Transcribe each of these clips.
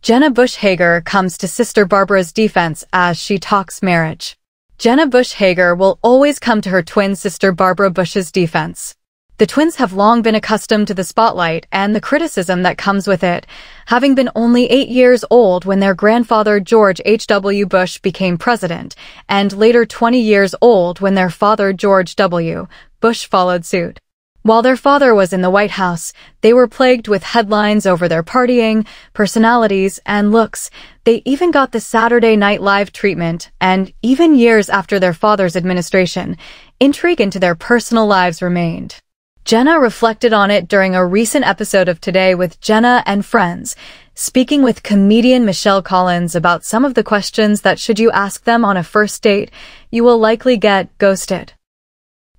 Jenna Bush Hager comes to Sister Barbara's defense as she talks marriage. Jenna Bush Hager will always come to her twin sister Barbara Bush's defense. The twins have long been accustomed to the spotlight and the criticism that comes with it, having been only 8 years old when their grandfather George H.W. Bush became president, and later 20 years old when their father George W. Bush followed suit. While their father was in the White House, they were plagued with headlines over their partying, personalities, and looks. They even got the Saturday Night Live treatment, and even years after their father's administration, intrigue into their personal lives remained. Jenna reflected on it during a recent episode of Today with Jenna and Friends, speaking with comedian Michelle Collins about some of the questions that should you ask them on a first date, you will likely get ghosted.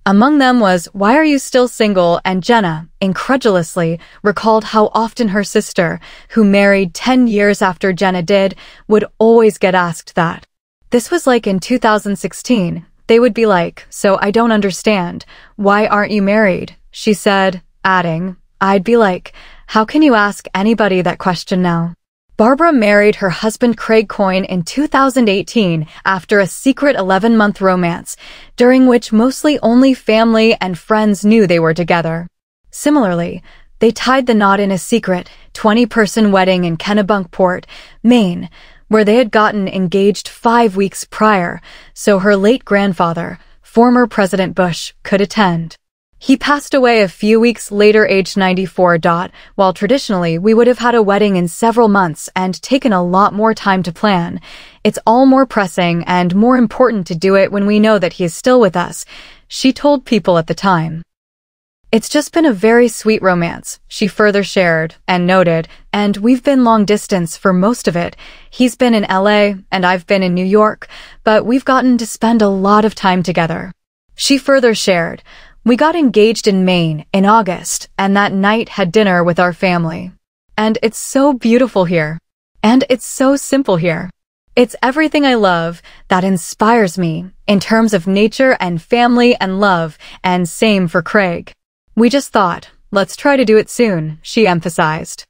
Among them was, "Why are you still single?" and Jenna, incredulously, recalled how often her sister, who married 10 years after Jenna did, would always get asked that. This was like in 2016. They would be like, "So I don't understand. Why aren't you married?" She said, adding, "I'd be like, how can you ask anybody that question now?" Barbara married her husband Craig Coyne in 2018 after a secret 11-month romance, during which mostly only family and friends knew they were together. Similarly, they tied the knot in a secret 20-person wedding in Kennebunkport, Maine, where they had gotten engaged 5 weeks prior, so her late grandfather, former President Bush, could attend. He passed away a few weeks later, aged 94. While traditionally we would have had a wedding in several months and taken a lot more time to plan, it's all more pressing and more important to do it when we know that he is still with us, she told People at the time. "It's just been a very sweet romance," she further shared and noted, "and we've been long distance for most of it. He's been in LA and I've been in New York, but we've gotten to spend a lot of time together." She further shared, "We got engaged in Maine in August, and that night had dinner with our family. And it's so beautiful here. And it's so simple here. It's everything I love that inspires me in terms of nature and family and love, and same for Craig. We just thought, let's try to do it soon," she emphasized.